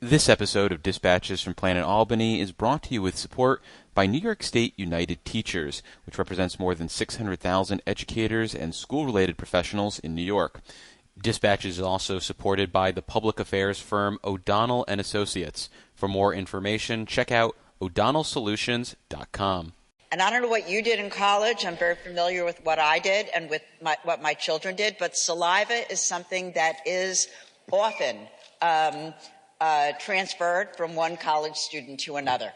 This episode of Dispatches from Planet Albany is brought to you with support by New York State United Teachers, which represents more than 600,000 educators and school-related professionals in New York. Dispatches is also supported by the public affairs firm O'Donnell & Associates. For more information, check out o'donnellsolutions.com. And I don't know what you did in college. I'm very familiar with what I did and with what my children did, but saliva is something that is often transferred from one college student to another.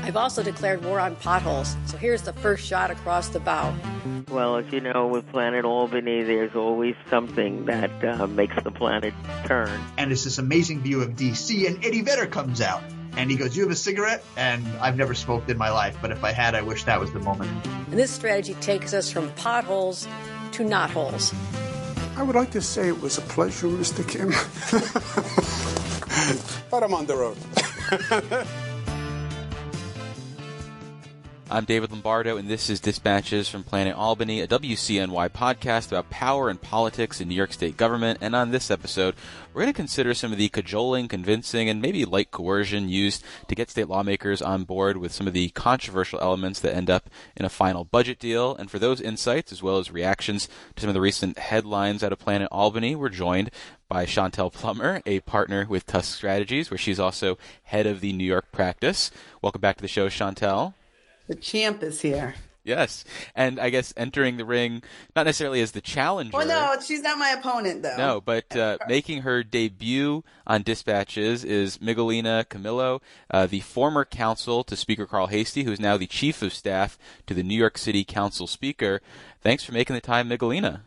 I've also declared war on potholes, so here's the first shot across the bow. Well, as you know, with Planet Albany, there's always something that makes the planet turn. And it's this amazing view of D.C., and Eddie Vedder comes out. And he goes, "You have a cigarette?" And I've never smoked in my life, but if I had, I wish that was the moment. And this strategy takes us from potholes to knotholes. I would like to say it was a pleasure, Mr. Kim. But I'm on the road. I'm David Lombardo, and this is Dispatches from Planet Albany, a WCNY podcast about power and politics in New York State government. And on this episode, we're going to consider some of the cajoling, convincing, and maybe light coercion used to get state lawmakers on board with some of the controversial elements that end up in a final budget deal. And for those insights, as well as reactions to some of the recent headlines out of Planet Albany, we're joined by Shontell Plummer, a partner with Tusk Strategies, where she's also head of the New York practice. Welcome back to the show, Shontell. The champ is here. Yes. And I guess entering the ring, not necessarily as the challenger. Well, no, she's not my opponent, though. No, but making her debut on Dispatches is Miguelina Camilo, the former counsel to Speaker Carl Heastie, who is now the chief of staff to the New York City Council Speaker. Thanks for making the time, Miguelina.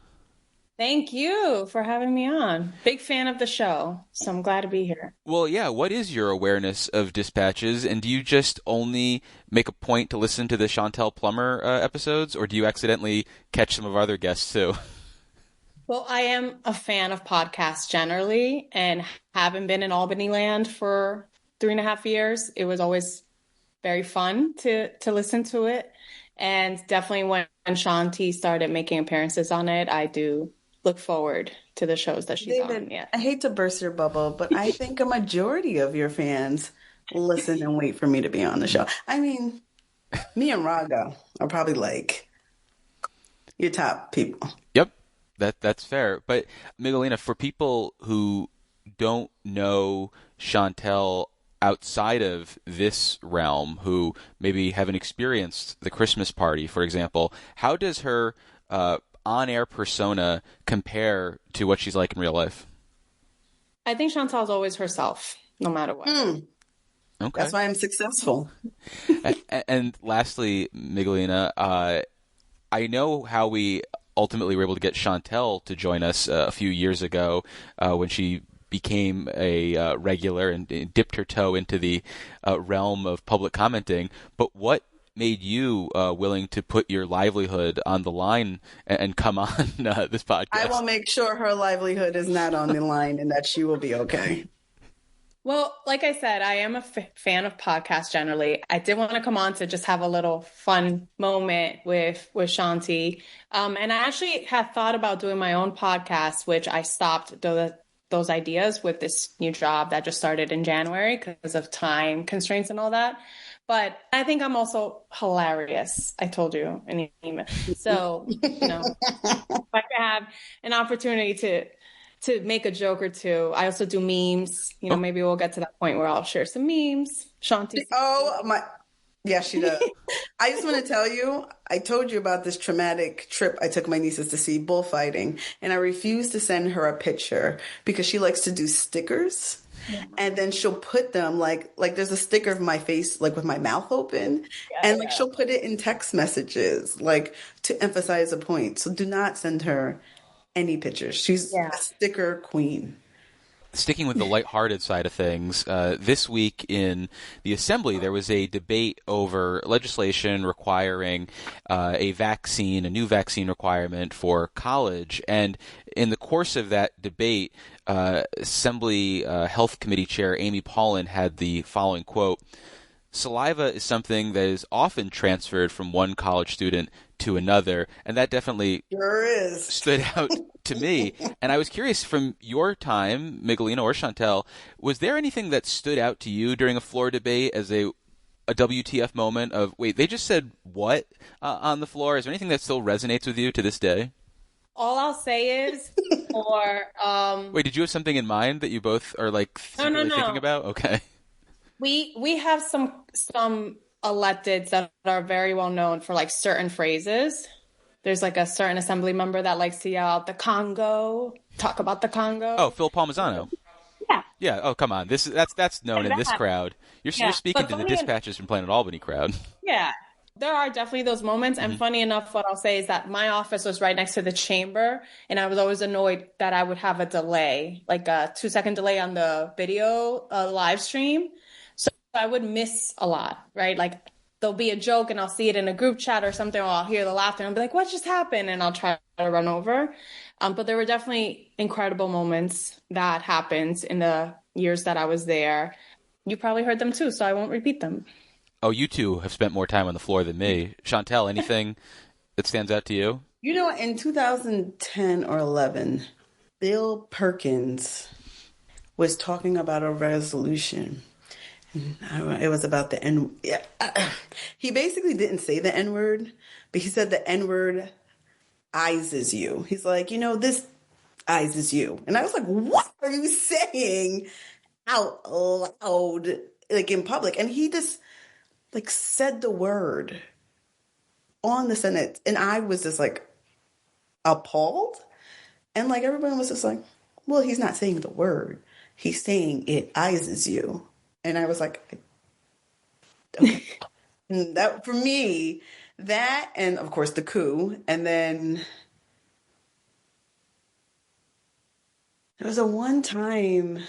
Thank you for having me on. Big fan of the show, so I'm glad to be here. Well, yeah, what is your awareness of Dispatches, and do you just only make a point to listen to the Shontell Plummer episodes, or do you accidentally catch some of our other guests too? Well, I am a fan of podcasts generally, and having been in Albany land for 3.5 years, it was always very fun to listen to it. And definitely when Shanti started making appearances on it, I do look forward to the shows that she's David, on. Yeah. I hate to burst your bubble, but I think a majority of your fans listen and wait for me to be on the show. I mean, me and Raga are probably like your top people. Yep, that's fair. But Miguelina, for people who don't know Shontell outside of this realm, who maybe haven't experienced the Christmas party, for example, how does her on-air persona compare to what she's like in real life? I think Shontell's always herself, no matter what. Okay. That's why I'm successful. and lastly, Miguelina, I know how we ultimately were able to get Shontell to join us a few years ago when she became a regular and dipped her toe into the realm of public commenting. But what made you willing to put your livelihood on the line and come on this podcast? I will make sure her livelihood is not on the line and that she will be okay. Well, like I said, I am a fan of podcasts generally. I did want to come on to just have a little fun moment with Shanti. And I actually had thought about doing my own podcast, which I stopped those ideas with this new job that just started in January because of time constraints and all that. But I think I'm also hilarious. I told you in the email. So, if I could have an opportunity to make a joke or two. I also do memes. Maybe we'll get to that point where I'll share some memes. Shanti. Oh, my. Yeah, she does. I just want to tell you, I told you about this traumatic trip I took my nieces to see bullfighting, and I refused to send her a picture because she likes to do stickers. Yeah. And then she'll put them like there's a sticker of my face, like with my mouth open. Yeah, and she'll put it in text messages, like to emphasize a point. So do not send her any pictures. She's a sticker queen. Sticking with the lighthearted side of things, this week in the Assembly, there was a debate over legislation requiring a new vaccine requirement for college. And in the course of that debate, Assembly Health Committee Chair Amy Paulin had the following quote: saliva is something that is often transferred from one college student to another, and that definitely sure is. stood out to me. And I was curious, from your time, Miguelina or Shontell, was there anything that stood out to you during a floor debate as a WTF moment of, wait, they just said what on the floor? Is there anything that still resonates with you to this day? All I'll say is, wait, did you have something in mind that you both are like no. thinking about? Okay. We have some electeds that are very well known for like certain phrases. There's like a certain assembly member that likes to yell out the Congo, talk about the Congo. Oh, Phil Palmisano. Yeah. Yeah. Oh, come on. That's known in this crowd. You're speaking to the dispatches from Planet Albany crowd. Yeah. There are definitely those moments. And funny enough, what I'll say is that my office was right next to the chamber. And I was always annoyed that I would have a delay, like a 2-second delay on the video live stream. So I would miss a lot, right? Like there'll be a joke and I'll see it in a group chat or something, or I'll hear the laughter and I'll be like, what just happened? And I'll try to run over. But there were definitely incredible moments that happened in the years that I was there. You probably heard them too, so I won't repeat them. Oh, you two have spent more time on the floor than me. Shontell, anything that stands out to you? You know, in 2010 or 11, Bill Perkins was talking about a resolution. It was about the N. He basically didn't say the N word, but he said the N word eyes you. He's like, this eyes you. And I was like, what are you saying out loud, like in public? And he just like said the word on the Senate. And I was just like appalled. And like everyone was just like, well, he's not saying the word. He's saying it eyes you. And I was like, okay. And that for me, that and of course the coup. And then there was a one time,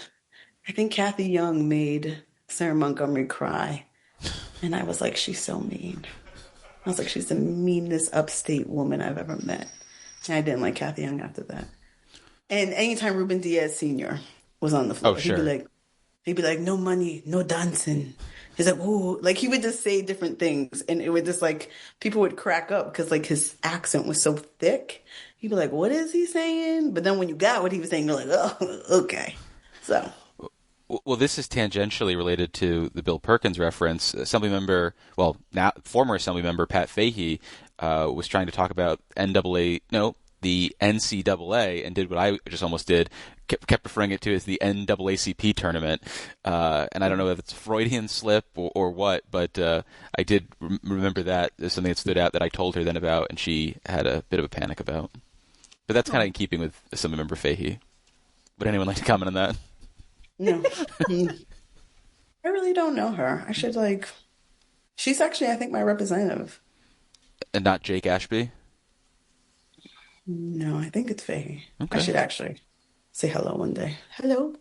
I think Kathy Young made Sarah Montgomery cry. And I was like, she's so mean. I was like, she's the meanest upstate woman I've ever met. And I didn't like Kathy Young after that. And anytime Ruben Diaz Sr. was on the floor, he'd be like, no money, no dancing. He's like, ooh, like he would just say different things. And it would just like, people would crack up because like his accent was so thick. He'd be like, what is he saying? But then when you got what he was saying, you're like, oh, okay. So. Well, this is tangentially related to the Bill Perkins reference. Now former Assembly member Pat Fahey was trying to talk about the NCAA, and did what I just almost did, kept referring it to as the NAACP tournament. And I don't know if it's a Freudian slip or what, but I did remember that as something that stood out that I told her then about, and she had a bit of a panic about. But that's kind of in keeping with Assembly member Fahey. Would anyone like to comment on that? No. I really don't know her. I should she's actually, I think, my representative. And not Jake Ashby? No, I think it's Faye. Okay. I should actually say hello one day. Hello.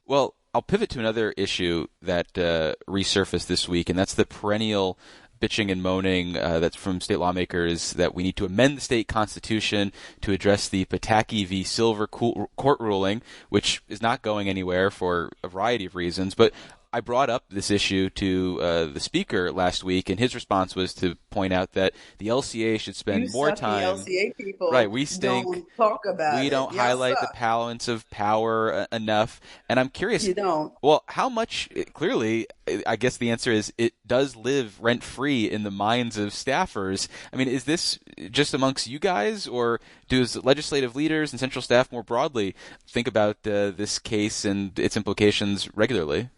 Well, I'll pivot to another issue that resurfaced this week, and that's the perennial bitching and moaning that's from state lawmakers that we need to amend the state constitution to address the Pataki v. Silver court ruling, which is not going anywhere for a variety of reasons. But I brought up this issue to the speaker last week, and his response was to point out that the LCA should spend more time. LCA people, right? We stink. Don't talk about we don't highlight the balance of power enough. And I'm curious. You don't. Well, how much? Clearly, I guess the answer is it does live rent free in the minds of staffers. I mean, is this just amongst you guys, or does legislative leaders and central staff more broadly think about this case and its implications regularly?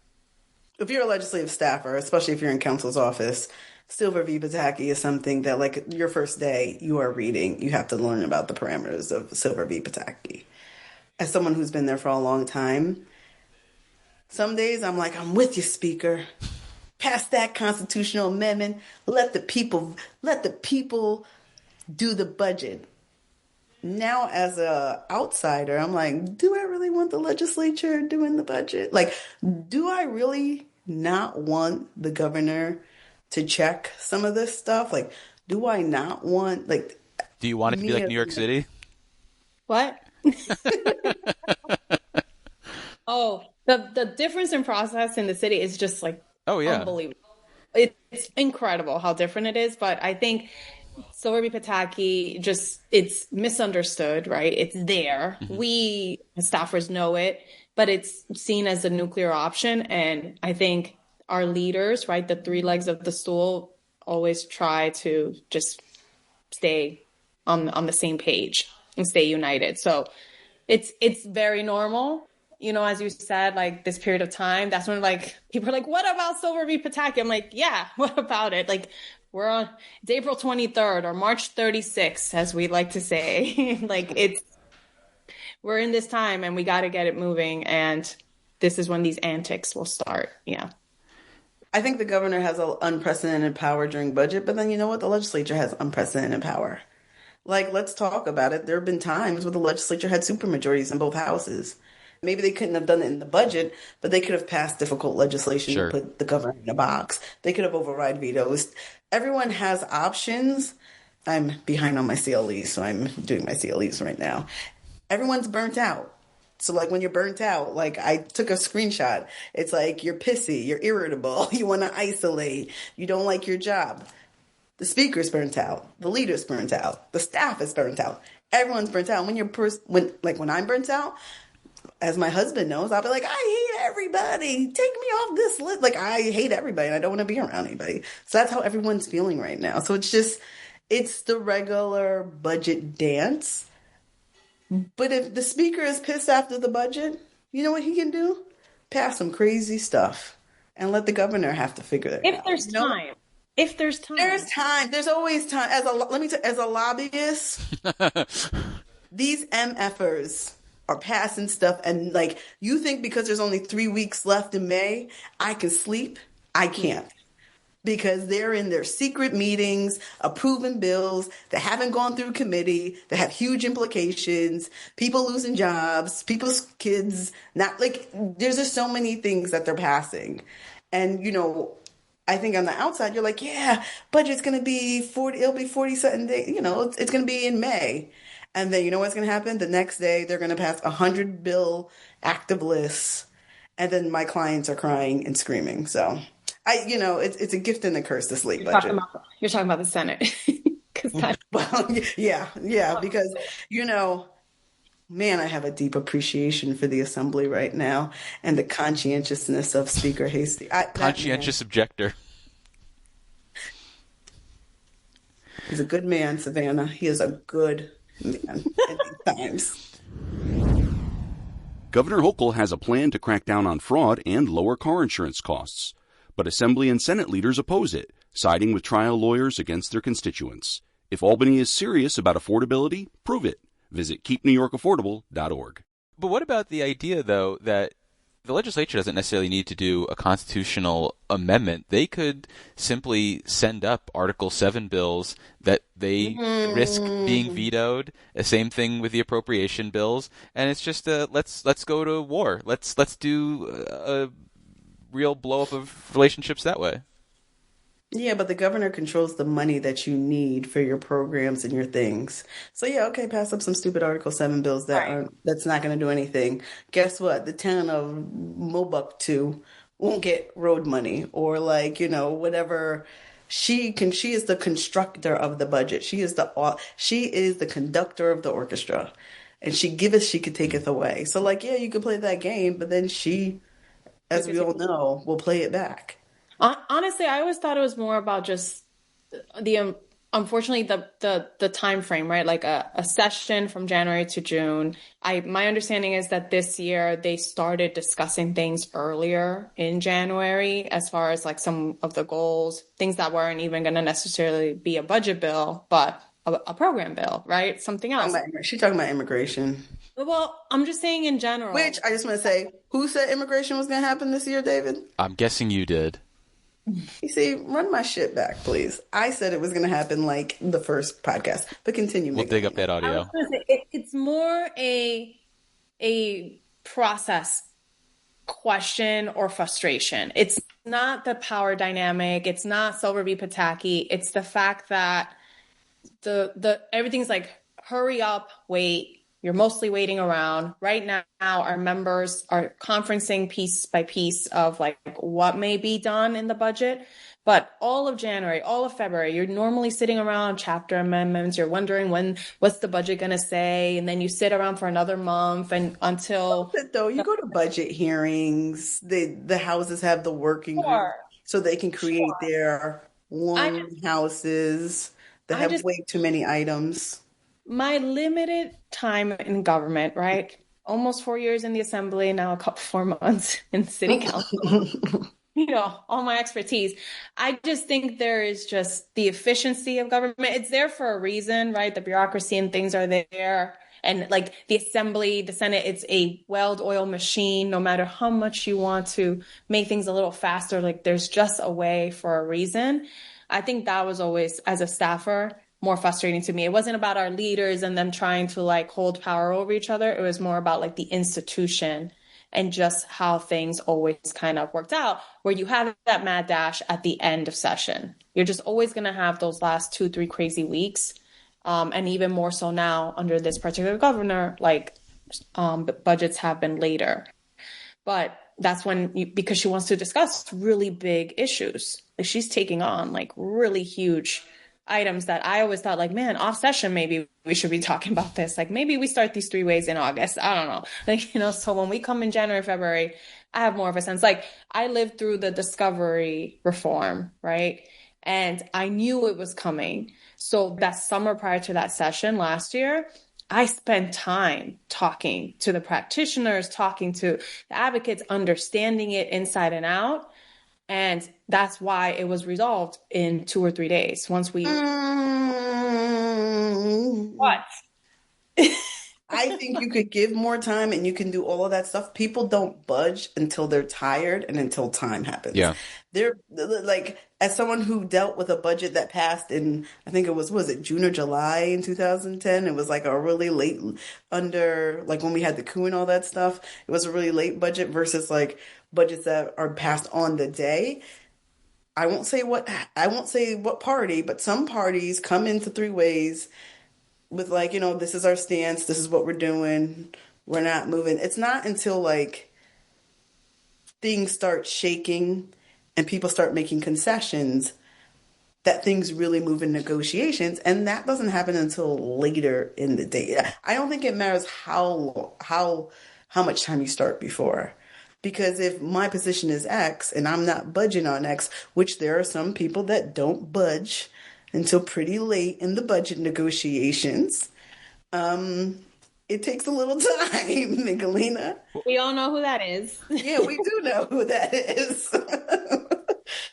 If you're a legislative staffer, especially if you're in counsel's office, Silver v. Pataki is something that, like, your first day you are reading, you have to learn about the parameters of Silver v. Pataki. As someone who's been there for a long time, some days I'm like, I'm with you, Speaker. Pass that constitutional amendment. Let the people do the budget. Now, as a outsider, I'm like, do I really want the legislature doing the budget? Like, do I really not want the governor to check some of this stuff? Like, do I not want, like... Do you want it to be like New York City? What? Oh, the difference in process in the city is just like Oh, yeah. unbelievable. It's incredible how different it is, but I think Silver v. Pataki, it's misunderstood, right? It's there. Mm-hmm. We staffers know it, but it's seen as a nuclear option. And I think our leaders, right, the three legs of the stool, always try to just stay on the same page and stay united. So it's very normal. You know, as you said, like this period of time, that's when like people are like, what about Silver v. Pataki? I'm like, yeah, what about it? Like it's April 23rd or March 36th, as we like to say. Like we're in this time and we got to get it moving. And this is when these antics will start. Yeah. I think the governor has an unprecedented power during budget, but then you know what? The legislature has unprecedented power. Like, let's talk about it. There have been times where the legislature had supermajorities in both houses. Maybe they couldn't have done it in the budget, but they could have passed difficult legislation to put the governor in a box. They could have override vetoes. Everyone has options. I'm behind on my CLEs, so I'm doing my CLEs right now. Everyone's burnt out. So, like, when you're burnt out, like, I took a screenshot. It's like you're pissy, you're irritable, you want to isolate, you don't like your job. The speaker's burnt out. The leader's burnt out. The staff is burnt out. Everyone's burnt out. When I'm burnt out, as my husband knows, I'll be like, I hate everybody. Take me off this list. Like, I hate everybody and I don't want to be around anybody. So that's how everyone's feeling right now. So it's the regular budget dance. But if the speaker is pissed after the budget, you know what he can do? Pass some crazy stuff and let the governor have to figure it out. If there's time. If there's time. There's time. There's always time. As a lobbyist, these MFers are passing stuff. And like, you think because there's only 3 weeks left in May, I can sleep? I can't. Because they're in their secret meetings, approving bills that haven't gone through committee, that have huge implications, people losing jobs, people's kids, there's just so many things that they're passing. And, you know, I think on the outside, you're like, yeah, budget's going to be 40, it'll be 40-something days, you know, it's going to be in May. And then you know what's going to happen? The next day, they're going to pass 100 bill active lists. And then my clients are crying and screaming. So, it's a gift and a curse, this late budget. You're talking about the Senate. Well, yeah, because, you know, man, I have a deep appreciation for the Assembly right now and the conscientiousness of Speaker Hasty. Conscientious objector. He's a good man, Savannah. He is a good man at these times. Governor Hochul has a plan to crack down on fraud and lower car insurance costs. But Assembly and Senate leaders oppose it, siding with trial lawyers against their constituents. If Albany is serious about affordability, prove it. Visit keepnewyorkaffordable.org. But what about the idea, though, that the legislature doesn't necessarily need to do a constitutional amendment? They could simply send up Article 7 bills that they risk being vetoed. Same thing with the appropriation bills. And it's just let's go to war. Let's do a real blow up of relationships that way. Yeah, but the governor controls the money that you need for your programs and your things. So yeah, okay, pass up some stupid Article 7 bills that's not going to do anything. Guess what? The town of Mobuktu won't get road money or whatever. She is the constructor of the budget. She is the conductor of the orchestra. And she could taketh away. So you could play that game, but then she, as we all know, will play it back. Honestly, I always thought it was more about just unfortunately the time frame, right? Like a session from January to June. My understanding is that this year they started discussing things earlier in January, as far as some of the goals, things that weren't even going to necessarily be a budget bill, but a program bill, right? Something else. She's talking about immigration. Well, I'm just saying in general. Which I just want to say, who said immigration was going to happen this year, David? I'm guessing you did. You see, run my shit back, please. I said it was going to happen the first podcast, but continue. We'll dig up that audio. It's more a process question or frustration. It's not the power dynamic. It's not Silver v. Pataki. It's the fact that the everything's hurry up, wait. You're mostly waiting around. Right now, our members are conferencing piece by piece of like what may be done in the budget. But all of January, all of February, you're normally sitting around chapter amendments. You're wondering what's the budget going to say? And then you sit around for another month and until... Though you go to budget hearings, the houses have the working group so they can create their one houses that have way too many items. My limited time in government, right? Almost 4 years in the assembly, now a couple 4 months in city council. All my expertise. I just think there is just the efficiency of government. It's there for a reason, right? The bureaucracy and things are there. And like the assembly, the Senate, it's a well-oiled machine. No matter how much you want to make things a little faster, like there's just a way for a reason. I think that was always, as a staffer, more frustrating to me. It wasn't about our leaders and them trying to like hold power over each other. It was more about like the institution and just how things always kind of worked out, where you have that mad dash at the end of session. You're just always going to have those last 2-3 crazy weeks. And even more so now under this particular governor, like budgets have been later. But that's when, because she wants to discuss really big issues. Like she's taking on like really huge items that I always thought like, man, off session, maybe we should be talking about this. Like maybe we start these 3 ways in August. I don't know. Like, so when we come in January, February, I have more of a sense. Like I lived through the discovery reform, right? And I knew it was coming. So that summer prior to that session last year, I spent time talking to the practitioners, talking to the advocates, understanding it inside and out. And that's why it was resolved in 2 or 3 days. Once we... What? I think you could give more time and you can do all of that stuff. People don't budge until they're tired and until time happens. Yeah. They're like, as someone who dealt with a budget that passed in, I think it was it June or July in 2010? It was like a really late under, like when we had the coup and all that stuff, it was a really late budget versus like budgets that are passed on the day. I won't say what party, but some parties come into 3 ways with like, this is our stance. This is what we're doing. We're not moving. It's not until like things start shaking and people start making concessions that things really move in negotiations. And that doesn't happen until later in the day. I don't think it matters how much time you start before. Because if my position is X and I'm not budging on X, which there are some people that don't budge until pretty late in the budget negotiations, it takes a little time, Miguelina. We all know who that is. Yeah, we do know who that is.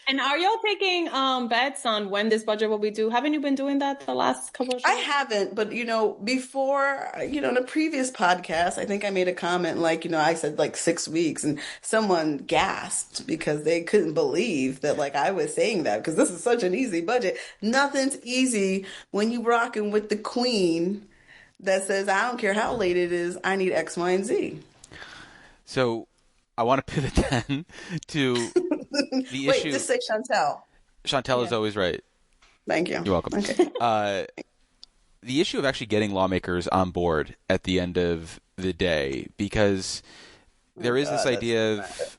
And are y'all taking bets on when this budget will be due? Haven't you been doing that the last couple of shows? I haven't, but before, in a previous podcast, I think I made a comment like, I said like 6 weeks and someone gasped because they couldn't believe that like I was saying that because this is such an easy budget. Nothing's easy when you rocking with the queen that says, I don't care how late it is, I need X, Y, and Z. So I want to pivot then to the issue. Wait, just say Shontell. Shontell is always right. Thank you. You're welcome. Okay. The issue of actually getting lawmakers on board at the end of the day, because there is this idea of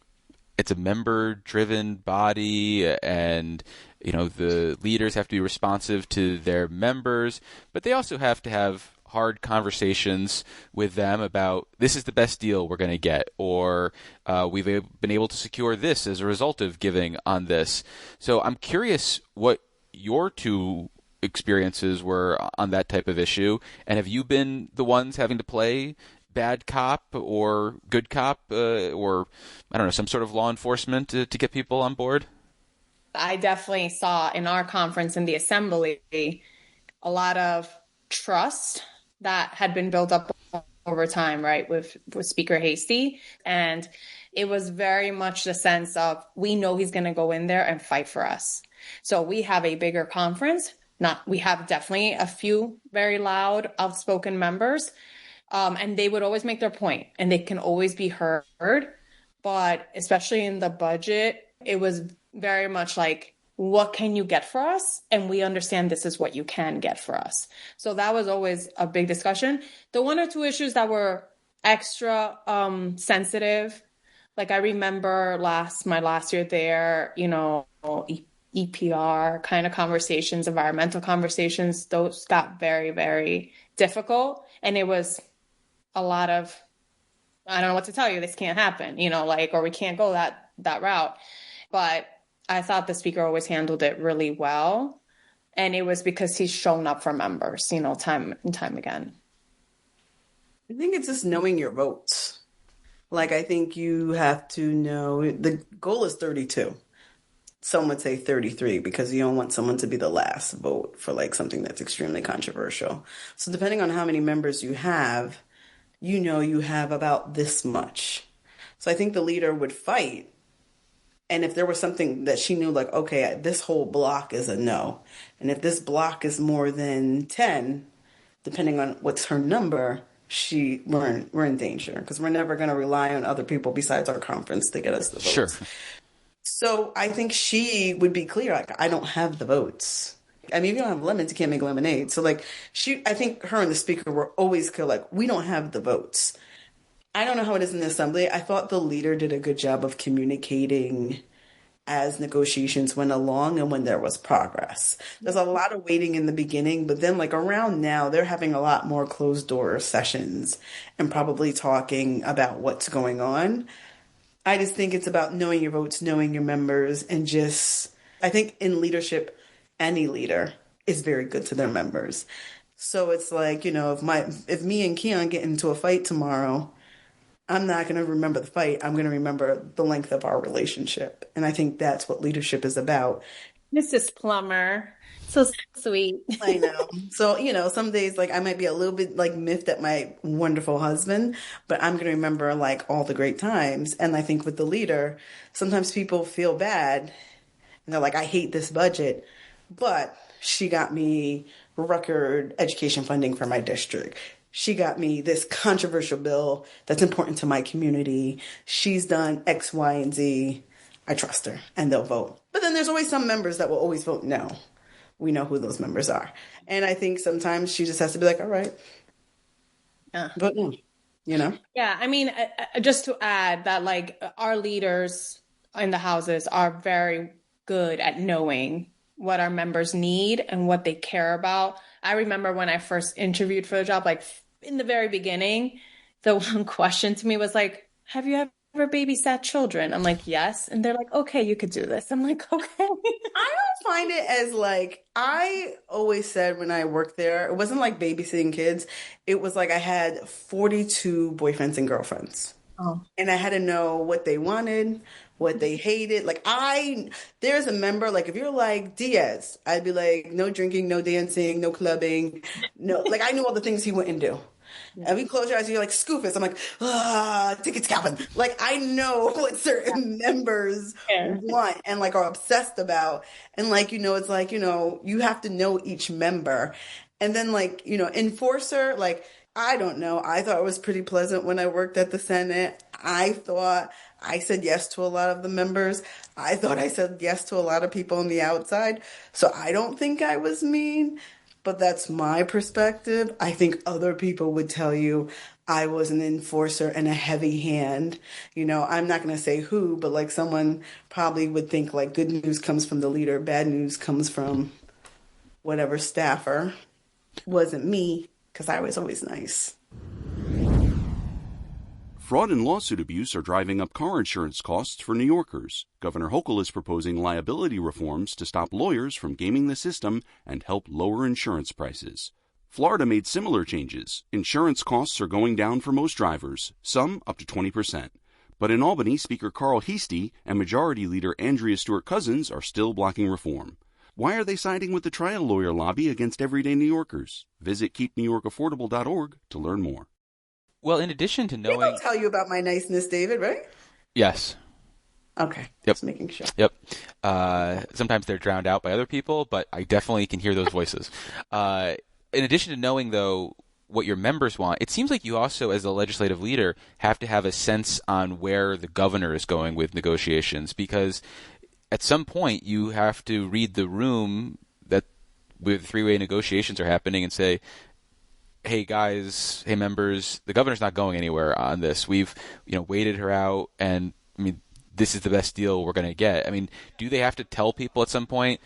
it's a member-driven body and, the leaders have to be responsive to their members, but they also have to have hard conversations with them about this is the best deal we're going to get, or we've been able to secure this as a result of giving on this. So I'm curious what your 2 experiences were on that type of issue, and have you been the ones having to play bad cop or good cop or I don't know, some sort of law enforcement to get people on board? I definitely saw in our conference in the assembly a lot of trust that had been built up over time, right, with Speaker Hastie. And it was very much the sense of, we know he's going to go in there and fight for us. So we have a bigger conference. We have definitely a few very loud, outspoken members. And they would always make their point and they can always be heard. But especially in the budget, it was very much like what can you get for us? And we understand this is what you can get for us. So that was always a big discussion. The one or two issues that were extra sensitive, like I remember my last year there, EPR kind of conversations, environmental conversations, those got very, very difficult. And it was a lot of, I don't know what to tell you, this can't happen, or we can't go that route. But I thought the speaker always handled it really well. And it was because he's shown up for members, time and time again. I think it's just knowing your votes. Like, I think you have to know, the goal is 32. Some would say 33 because you don't want someone to be the last vote for like something that's extremely controversial. So depending on how many members you have, you have about this much. So I think the leader would fight. And if there was something that she knew, like, okay, this whole block is a no. And if this block is more than 10, depending on what's her number, we're in danger because we're never going to rely on other people besides our conference to get us the votes. Sure. So I think she would be clear, like, I don't have the votes. I mean, if you don't have lemons, you can't make lemonade. So like I think her and the speaker were always clear, like, we don't have the votes. I don't know how it is in the assembly. I thought the leader did a good job of communicating as negotiations went along and when there was progress. There's a lot of waiting in the beginning, but then like around now, they're having a lot more closed door sessions and probably talking about what's going on. I just think it's about knowing your votes, knowing your members, and I think in leadership, any leader is very good to their members. So it's like, if me and Keon get into a fight tomorrow, I'm not going to remember the fight. I'm going to remember the length of our relationship. And I think that's what leadership is about. Mrs. Plummer. So sweet. I know. So, some days, like, I might be a little bit, like, miffed at my wonderful husband, but I'm going to remember, like, all the great times. And I think with the leader, sometimes people feel bad. And they're like, I hate this budget. But she got me record education funding for my district. She got me this controversial bill that's important to my community. She's done X, Y, and Z. I trust her, and they'll vote. But then there's always some members that will always vote no. We know who those members are. And I think sometimes she just has to be like, all right, vote no, Yeah, I mean, just to add that, like, our leaders in the houses are very good at knowing what our members need and what they care about. I remember when I first interviewed for the job, like in the very beginning, the one question to me was like, have you ever babysat children? I'm like, yes. And they're like, okay, you could do this. I'm like, okay. I don't find it as like, I always said when I worked there, it wasn't like babysitting kids. It was like I had 42 boyfriends and girlfriends. Oh. And I had to know what they wanted, what they hated. Like there's a member, like if you're like Diaz, I'd be like, no drinking, no dancing, no clubbing. No, like I knew all the things he wouldn't do. And we close your eyes and you're like, Scoofus. I'm like, tickets, Calvin. Like I know what certain members want and like are obsessed about. And like, it's like, you have to know each member. And then like, enforcer, like, I don't know. I thought it was pretty pleasant when I worked at the Senate. I thought I said yes to a lot of the members. I thought I said yes to a lot of people on the outside. So I don't think I was mean, but that's my perspective. I think other people would tell you I was an enforcer and a heavy hand. I'm not going to say who, but like someone probably would think like good news comes from the leader, bad news comes from whatever staffer. Wasn't me. Because I was always nice. Fraud and lawsuit abuse are driving up car insurance costs for New Yorkers. Governor Hochul is proposing liability reforms to stop lawyers from gaming the system and help lower insurance prices. Florida made similar changes. Insurance costs are going down for most drivers, some up to 20%. But in Albany, Speaker Carl Heastie and Majority Leader Andrea Stewart-Cousins are still blocking reform. Why are they siding with the trial lawyer lobby against everyday New Yorkers? Visit keepnewyorkaffordable.org to learn more. Well, in addition to knowing... They don't tell you about my niceness, David, right? Yes. Okay. Yep. Just making sure. Yep. Sometimes they're drowned out by other people, but I definitely can hear those voices. In addition to knowing, though, what your members want, it seems like you also, as a legislative leader, have to have a sense on where the governor is going with negotiations, because at some point you have to read the room that where the three-way negotiations are happening and say, hey guys, hey members, the governor's not going anywhere on this. We've, waited her out, and I mean, this is the best deal we're going to get. I mean, do they have to tell people at some point,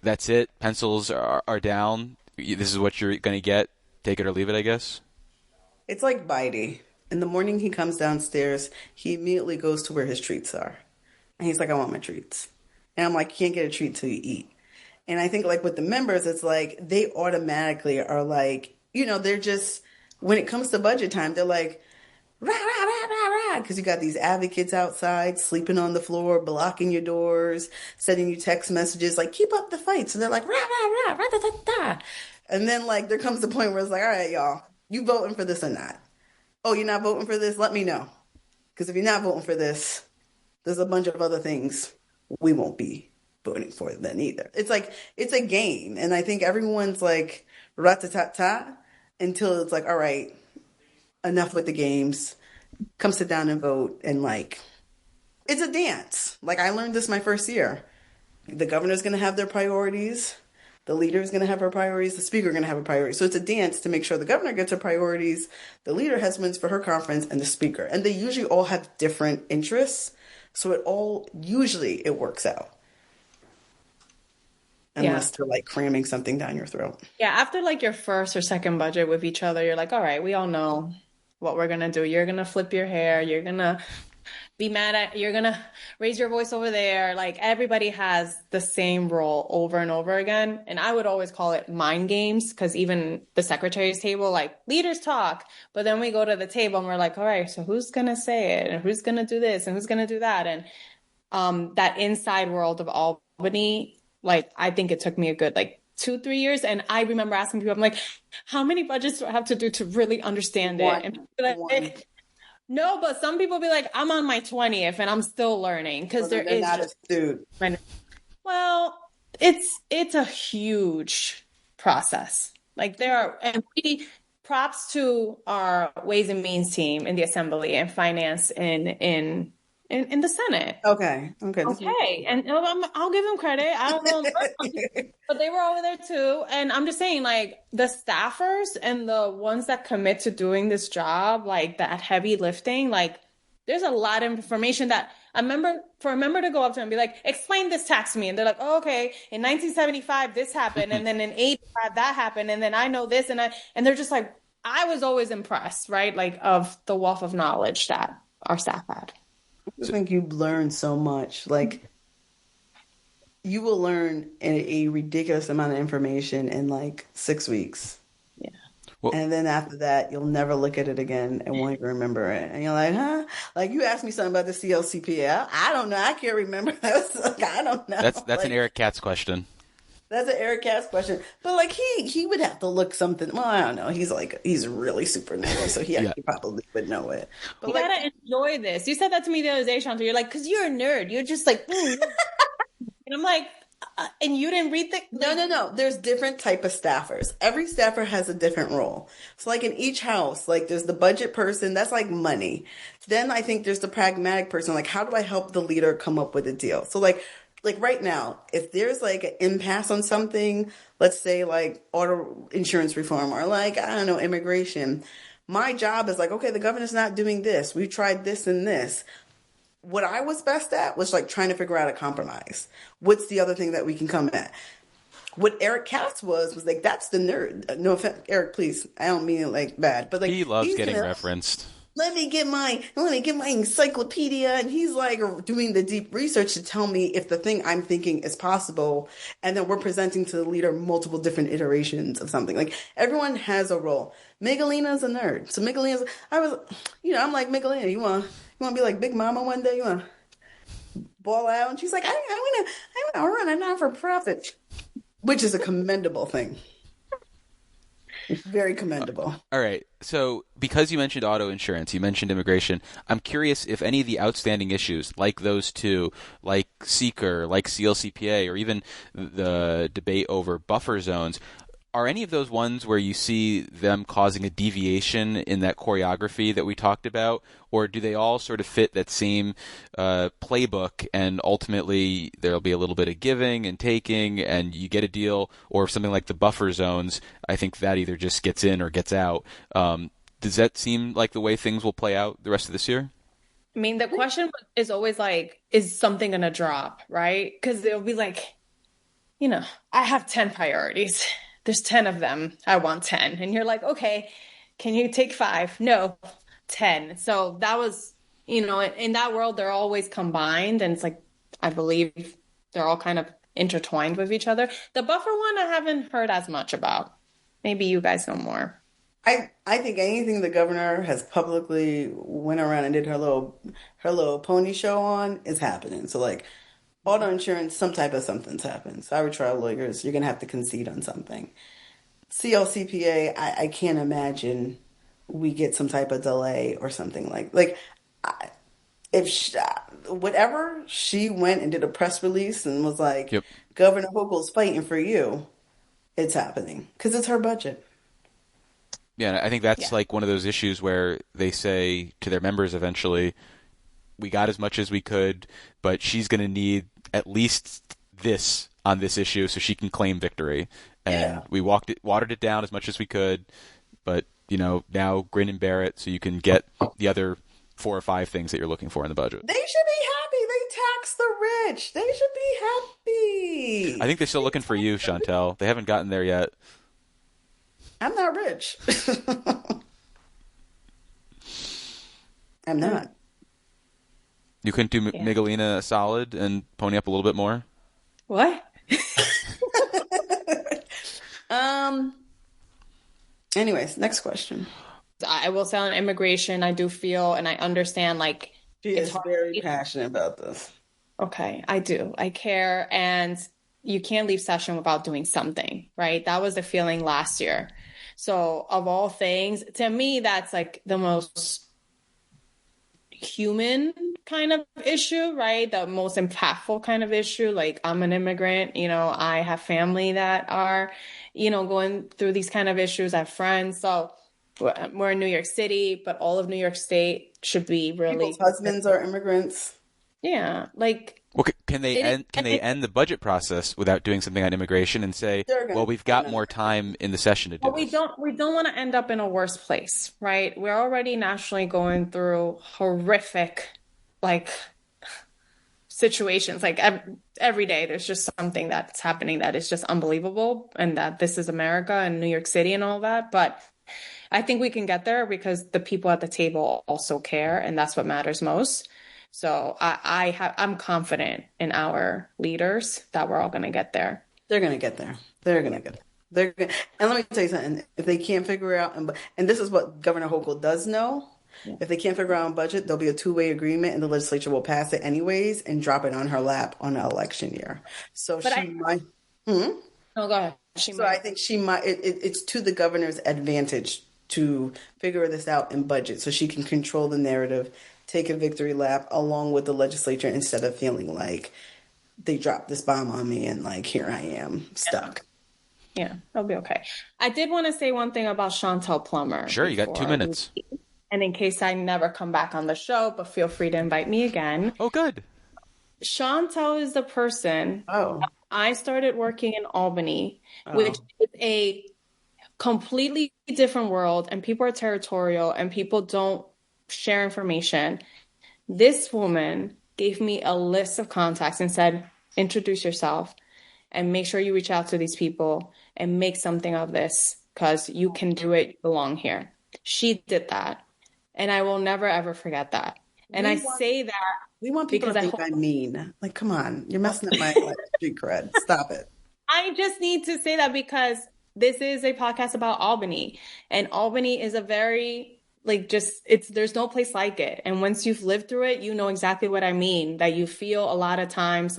that's it, pencils are down, this is what you're going to get, take it or leave it, I guess? It's like Bidey. In the morning he comes downstairs, he immediately goes to where his treats are. And he's like, I want my treats. And I'm like, you can't get a treat till you eat. And I think like with the members, it's like they automatically are like, they're just, when it comes to budget time, they're like, rah, rah, rah, rah, rah. Because you got these advocates outside sleeping on the floor, blocking your doors, sending you text messages like, keep up the fight. So they're like, rah, rah, rah, rah, da, da, da. And then like there comes the point where it's like, all right, y'all, you voting for this or not? Oh, you're not voting for this? Let me know. Because if you're not voting for this, there's a bunch of other things we won't be voting for then either. It's like, it's a game. And I think everyone's like, rat-ta-ta-ta, until it's like, all right, enough with the games. Come sit down and vote. And like, it's a dance. Like I learned this my first year. The governor's going to have their priorities. The leader is going to have her priorities. The speaker is going to have a priority. So it's a dance to make sure the governor gets her priorities. The leader has wins for her conference and the speaker. And they usually all have different interests. So it works out. Unless they're like cramming something down your throat. Yeah. After like your first or second budget with each other, you're like, all right, we all know what we're going to do. You're going to flip your hair. You're going to be you're going to raise your voice over there. Like everybody has the same role over and over again. And I would always call it mind games, because even the secretary's table, like leaders talk, but then we go to the table and we're like, all right, so who's going to say it and who's going to do this and who's going to do that? And that inside world of Albany, like, I think it took me a good, 2-3 years. And I remember asking people, I'm like, how many budgets do I have to do to really understand it? And people like, no, but some people be like, I'm on my 20th and I'm still learning, because there is not astute. Well, it's a huge process. Like there are, and props to our Ways and Means team in the Assembly and Finance in the Senate. Okay. And I'll give them credit. I don't know, but they were over there too. And I'm just saying, like, the staffers and the ones that commit to doing this job, like that heavy lifting, like there's a lot of information that a member to go up to them and be like, explain this tax to me. And they're like, oh, okay, in 1975, this happened. And then in 85, that happened. And then I know this. And they're just like, I was always impressed, right? Like of the wealth of knowledge that our staff had. I think you learn so much. Like, you will learn a ridiculous amount of information in 6 weeks. Yeah. Well, and then after that, you'll never look at it again and won't even remember it. And you're like, huh? Like, you asked me something about the CLCPA. I don't know. I can't remember. I don't know. That's an Eric Katz question. That's an Eric Katz question. But he would have to look something. Well, I don't know. He's really super nice, so he probably would know it. But you gotta enjoy this. You said that to me the other day, Shontell. You're like, because you're a nerd. You're just like, and I'm like, and you didn't read the... No. There's different type of staffers. Every staffer has a different role. So in each house, there's the budget person. That's money. Then I think there's the pragmatic person. How do I help the leader come up with a deal? So right now, if there's an impasse on something, let's say auto insurance reform or I don't know, immigration, my job is okay, the governor's not doing this. We tried this and this. What I was best at was trying to figure out a compromise. What's the other thing that we can come at? What Eric Katz was that's the nerd. No offense, Eric, please. I don't mean it bad, but he loves getting referenced. Let me get my encyclopedia. And he's doing the deep research to tell me if the thing I'm thinking is possible. And then we're presenting to the leader multiple different iterations of something. Everyone has a role. Miguelina's a nerd. So I'm like, Miguelina, you want to be like Big Mama one day? You want to ball out? And she's like, I want to run a non-for-profit, which is a commendable thing. Very commendable. All right. So because you mentioned auto insurance, you mentioned immigration, I'm curious if any of the outstanding issues, like those two, like seeker, like CLCPA, or even the debate over buffer zones, Are any of those ones where you see them causing a deviation in that choreography that we talked about, or do they all sort of fit that same playbook, and ultimately there'll be a little bit of giving and taking and you get a deal? Or something like the buffer zones, I think that either just gets in or gets out. Does that seem like the way things will play out the rest of this year? I mean, the question is always like, is something going to drop, right? Because it'll be like, I have 10 priorities. There's 10 of them. I want 10. And you're like, okay, can you take 5? No, 10. So that was, in that world, they're always combined. And it's like, I believe they're all kind of intertwined with each other. The buffer one, I haven't heard as much about. Maybe you guys know more. I think anything the governor has publicly went around and did her little pony show on is happening. So like auto insurance, some type of something's happened. Cyber trial lawyers, you're going to have to concede on something. CLCPA, I can't imagine we get some type of delay or something whatever, she went and did a press release and was like, yep, Governor Hochul's fighting for you. It's happening because it's her budget. Yeah, and I think that's like one of those issues where they say to their members eventually, we got as much as we could, but she's going to need at least this on this issue so she can claim victory. And we watered it down as much as we could, but now grin and bear it so you can get the other 4 or 5 things that you're looking for in the budget. They should be happy. They tax the rich. They should be happy. I think they're still looking for you, Shontell. They haven't gotten there yet. I'm not rich. I'm not. You couldn't do Miguelina a solid and pony up a little bit more? What? Anyways, next question. I will say on immigration, I do feel and I understand she is very passionate about this. Okay, I do. I care, and you can't leave session without doing something, right? That was the feeling last year. So of all things, to me, that's like the most human kind of issue, right? The most impactful kind of issue. Like, I'm an immigrant, I have family that are, going through these kind of issues. I have friends. So we're in New York City, but all of New York State should be really. People's husbands are immigrants. Yeah. Well, can they end the budget process without doing something on immigration and say, well, we've got more time in the session to do this? We don't want to end up in a worse place, right? We're already nationally going through horrific, situations. Every day there's just something that's happening that is just unbelievable, and that this is America and New York City and all that. But I think we can get there because the people at the table also care, and that's what matters most. So I'm confident in our leaders that we're all going to get there. They're going to get there. And let me tell you something. If they can't figure out, and this is what Governor Hochul does know, if they can't figure out a budget, there'll be a 2-way agreement, and the legislature will pass it anyways and drop it on her lap on the election year. So might. No, go ahead. I think she might. It's to the governor's advantage to figure this out in budget, so she can control the narrative, take a victory lap along with the legislature, instead of feeling like they dropped this bomb on me and here I am stuck. Yeah, that'll be okay. I did want to say one thing about Shontell Plummer. Sure, you got 2 minutes. And in case I never come back on the show, but feel free to invite me again. Oh, good. Shontell is the person. I started working in Albany, which is a completely different world, and people are territorial and people don't share information. This woman gave me a list of contacts and said, introduce yourself and make sure you reach out to these people and make something of this, because you can do it. You belong here. She did that. And I will never, ever forget that. And I say that we want people to think I'm mean. Come on, you're messing up my street cred. Stop it. I just need to say that because this is a podcast about Albany, and Albany is a very there's no place like it. And once you've lived through it, you know exactly what I mean, that you feel a lot of times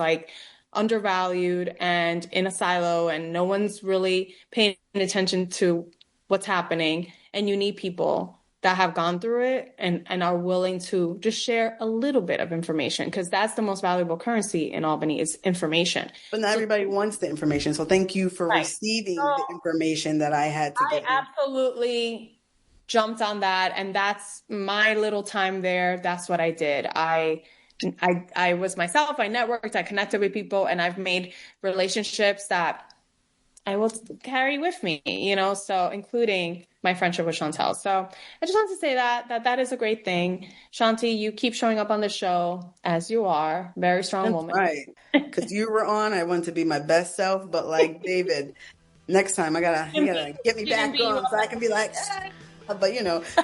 undervalued and in a silo, and no one's really paying attention to what's happening. And you need people that have gone through it and are willing to just share a little bit of information, because that's the most valuable currency in Albany is information. But not everybody wants the information. So thank you for receiving the information that I had to give you. I absolutely jumped on that, and that's my little time there. That's what I did. I was myself. I networked. I connected with people, and I've made relationships that I will carry with me, so including my friendship with Shontell. So I just wanted to say that is a great thing. Shanti, you keep showing up on the show as you are. Very strong woman. Right. Because you were on, I want to be my best self, but like David, next time you gotta get me back on so I can be like, but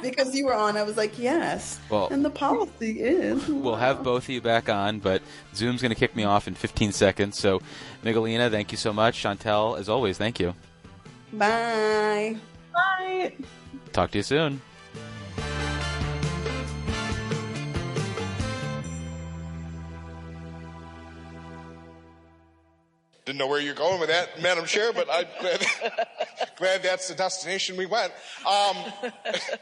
because you were on, I was like, yes. Well, and the policy is. We'll have both of you back on, but Zoom's going to kick me off in 15 seconds. So, Miguelina, thank you so much. Shontell, as always, thank you. Bye. Bye. Talk to you soon. Didn't know where you're going with that, Madam Chair, but I'm glad that's the destination we went.